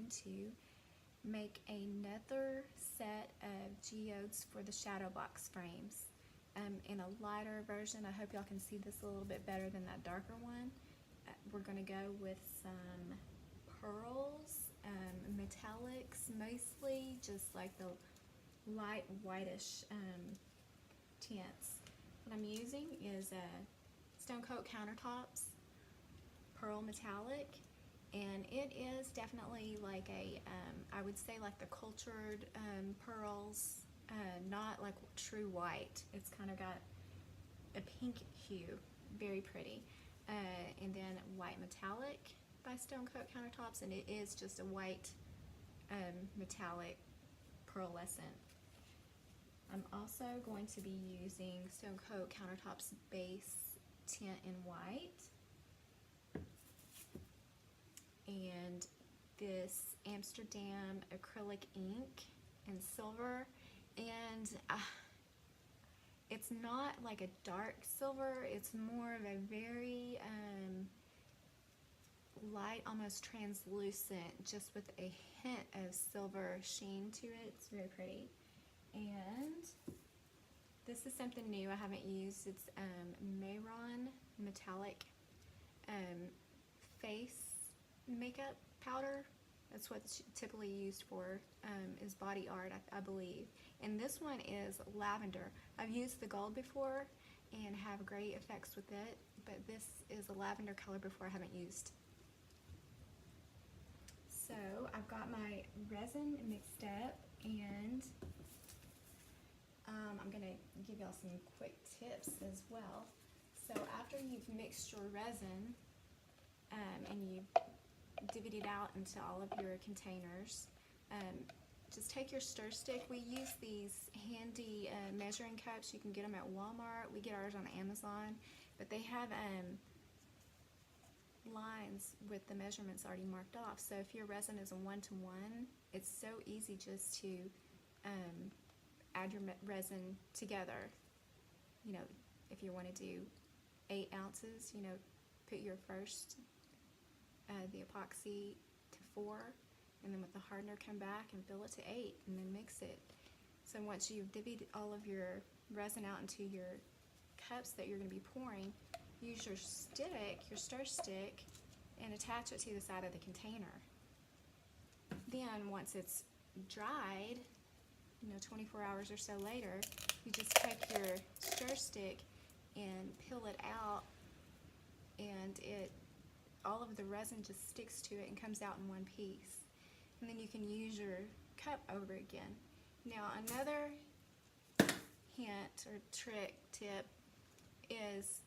going to make another set of geodes for the shadow box frames in a lighter version. I hope y'all can see this a little bit better than that darker one. We're going to go with some pearls, metallics mostly, just like the light whitish tints. What I'm using is Stone Coat Countertops Pearl Metallic, and it is definitely like a, I would say like the cultured pearls, not like true white. It's kind of got a pink hue, very pretty. And then White Metallic by Stone Coat Countertops, and it is just a white metallic pearlescent. I'm also going to be using Stone Coat Countertops base tint in white, and this Amsterdam acrylic ink in silver, and it's not like a dark silver, it's more of a very light, almost translucent, just with a hint of silver sheen to it. It's very pretty. And this is something new I haven't used. It's Mayron Metallic face makeup powder. That's what's typically used for is body art, I believe. And this one is lavender. I've used the gold before and have great effects with it, but this is a lavender color before I haven't used. So I've got my resin mixed up, and I'm gonna give y'all some quick tips as well. So after you've mixed your resin and you've divvied it out into all of your containers, just take your stir stick. We use these handy measuring cups. You can get them at Walmart. We get ours on Amazon, but they have lines with the measurements already marked off. So if your resin is a 1-to-1, it's so easy just to add your resin together. You know, if you want to do 8 ounces, you know, put your first the epoxy to 4, and then with the hardener come back and fill it to 8, and then mix it. So once you've divvied all of your resin out into your cups that you're going to be pouring, use your stick, your stir stick, and attach it to the side of the container. Then once it's dried, you know, 24 hours or so later, you just take your stir stick and peel it out, and all of the resin just sticks to it and comes out in one piece. And then you can use your cup over again. Now another hint or trick tip is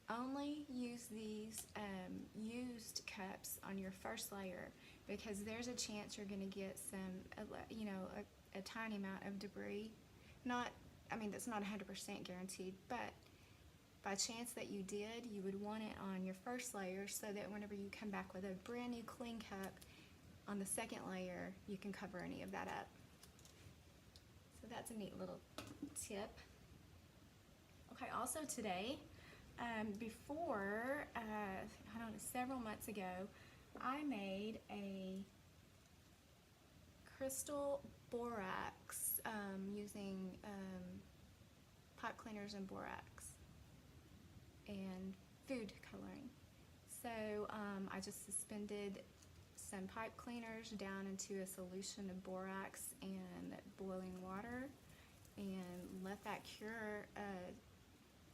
only use these used cups on your first layer, because there's a chance you're going to get some, you know, a tiny amount of debris. I mean, that's not 100% guaranteed, but by chance that you did, you would want it on your first layer so that whenever you come back with a brand new clean cup on the second layer, you can cover any of that up. So that's a neat little tip. Okay, also today, before, I don't know, several months ago, I made a crystal borax using pipe cleaners and borax and food coloring. So I just suspended some pipe cleaners down into a solution of borax and boiling water and let that cure,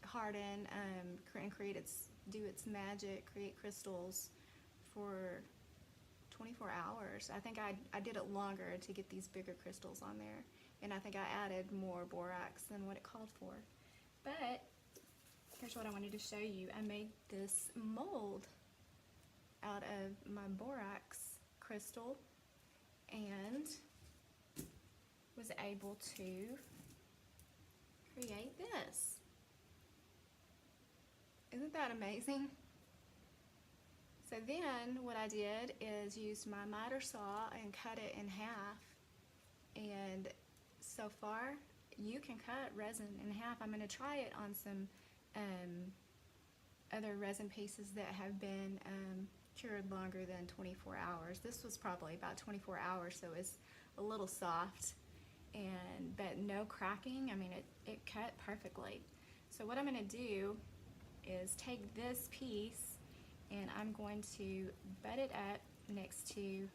harden, and do its magic, create crystals for 24 hours. I think I did it longer to get these bigger crystals on there, and I think I added more borax than what it called for. But here's what I wanted to show you. I made this mold out of my borax crystal and was able to create this. Isn't that amazing? So then what I did is use my miter saw and cut it in half, and so far you can cut resin in half. I'm going to try it on some other resin pieces that have been cured longer than 24 hours. This was probably about 24 hours, so it's a little soft, but no cracking. I mean, it cut perfectly. So what I'm going to do is take this piece and I'm going to butt it up next to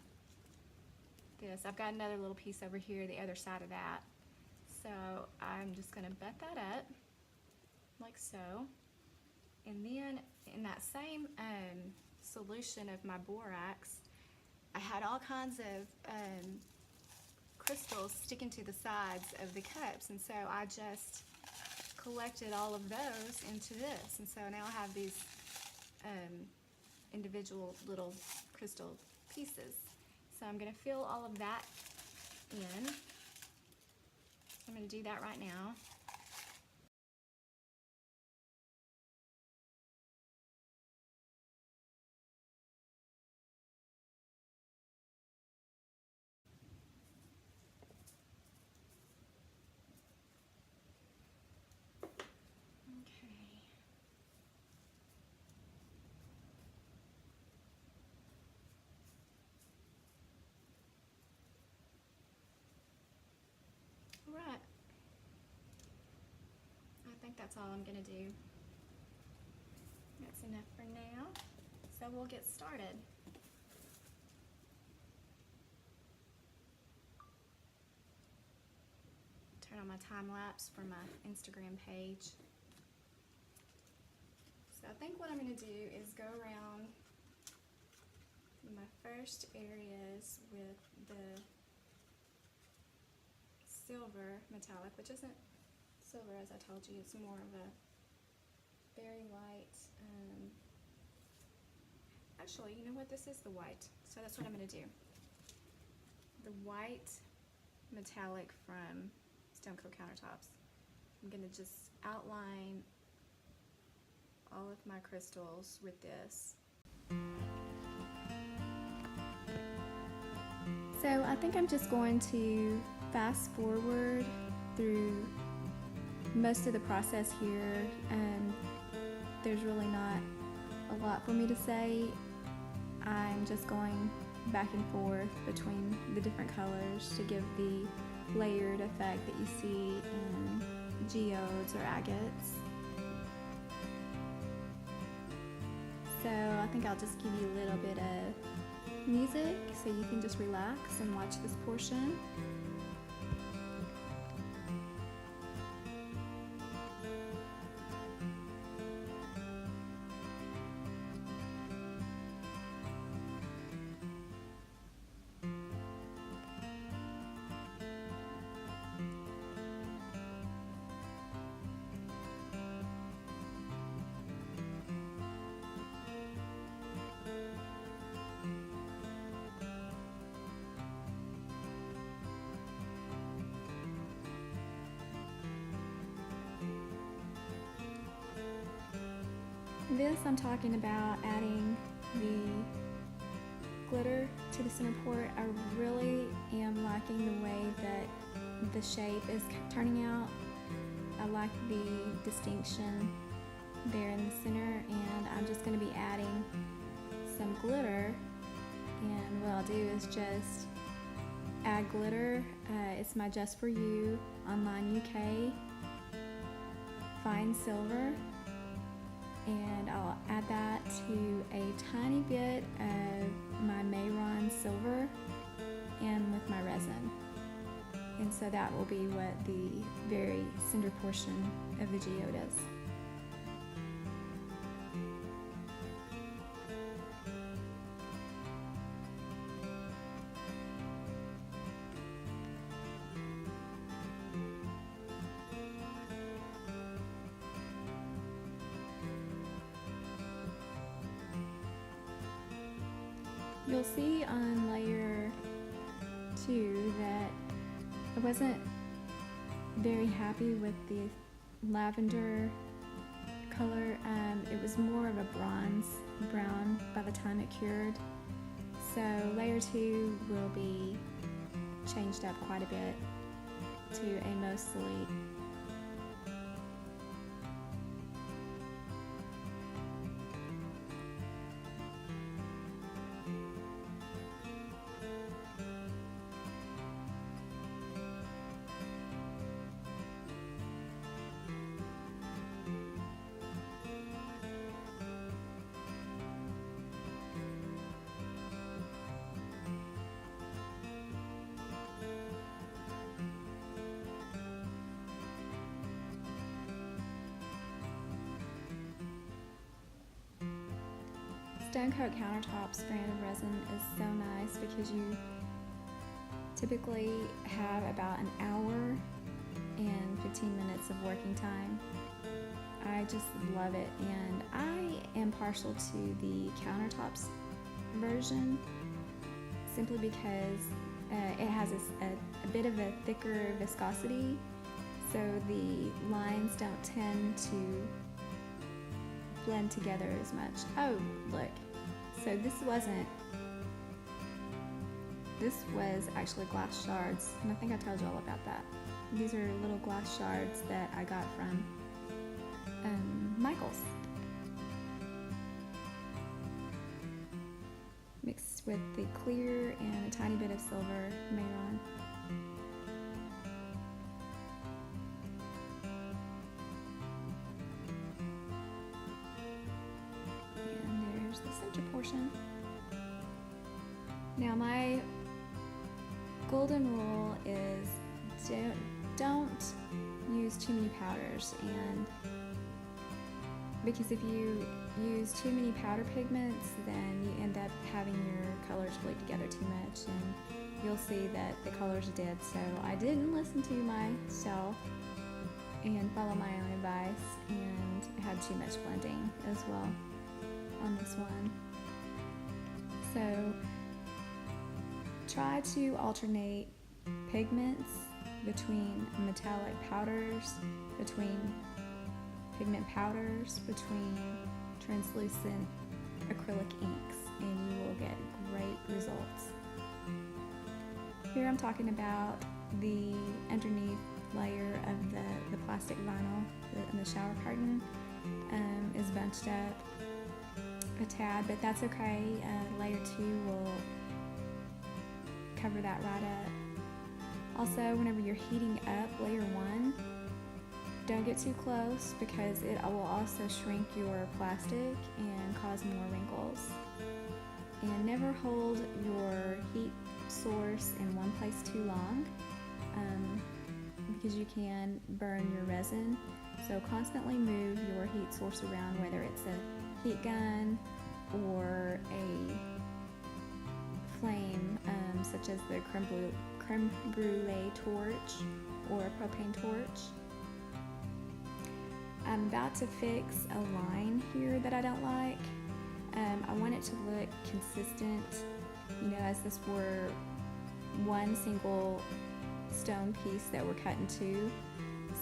this. I've got another little piece over here, the other side of that. So I'm just going to butt that up like so. And then in that same solution of my borax, I had all kinds of crystals sticking to the sides of the cups, and so I just collected all of those into this, and so now I have these individual little crystal pieces. So I'm going to fill all of that in. I'm going to do that right now. Right. I think that's all I'm going to do. That's enough for now. So we'll get started. Turn on my time lapse for my Instagram page. So I think what I'm going to do is go around my first areas with the silver metallic, which isn't silver, as I told you. It's more of a very light, actually, you know what, this is the white, so that's what I'm going to do. The white metallic from Stone Coat Countertops. I'm going to just outline all of my crystals with this. So I think I'm just going to fast forward through most of the process here, and there's really not a lot for me to say. I'm just going back and forth between the different colors to give the layered effect that you see in geodes or agates. So I think I'll just give you a little bit of music so you can just relax and watch this portion. This, I'm talking about adding the glitter to the center port. I really am liking the way that the shape is turning out. I like the distinction there in the center, and I'm just going to be adding some glitter. And what I'll do is just add glitter. It's my Just For You Online UK Fine Silver. And I'll add that to a tiny bit of my Mayron silver and with my resin. And so that will be what the very center portion of the geode is. You'll see on layer 2 that I wasn't very happy with the lavender color. It was more of a bronze brown by the time it cured. So layer 2 will be changed up quite a bit to a mostly Stone Coat Countertops brand of resin is so nice because you typically have about an hour and 15 minutes of working time. I just love it, and I am partial to the countertops version simply because it has a bit of a thicker viscosity, so the lines don't tend to blend together as much. Oh, look. So this was actually glass shards, and I think I told you all about that. These are little glass shards that I got from Michael's. Mixed with the clear and a tiny bit of silver Maron. And there's the center portion. Now my golden rule is don't use too many powders, and because if you use too many powder pigments, then you end up having your colors bleed together too much, and you'll see that the colors are dead. So I didn't listen to myself and follow my own advice, and had too much blending as well on this one. So try to alternate pigments between metallic powders, between pigment powders, between translucent acrylic inks, and you will get great results. Here I'm talking about the underneath layer of the plastic vinyl in the shower curtain is bunched up a tad, but that's okay. Layer 2 will cover that right up. Also, whenever you're heating up layer 1, don't get too close because it will also shrink your plastic and cause more wrinkles. And never hold your heat source in one place too long because you can burn your resin. So constantly move your heat source around, whether it's a heat gun or a flame such as the creme brulee torch or a propane torch. I'm about to fix a line here that I don't like. I want it to look consistent, as this were one single stone piece that were cut in two.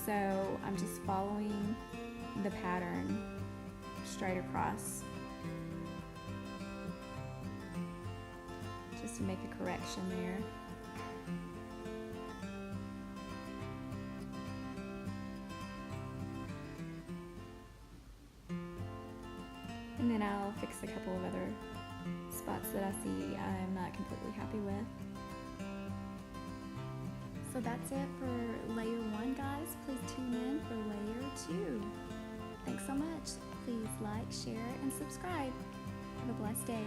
So I'm just following the pattern straight across just to make a correction there. And then I'll fix a couple of other spots that I see I'm not completely happy with. So that's it for layer 1, guys. Please tune in for layer 2. Thanks so much. Please like, share, and subscribe. Have a blessed day.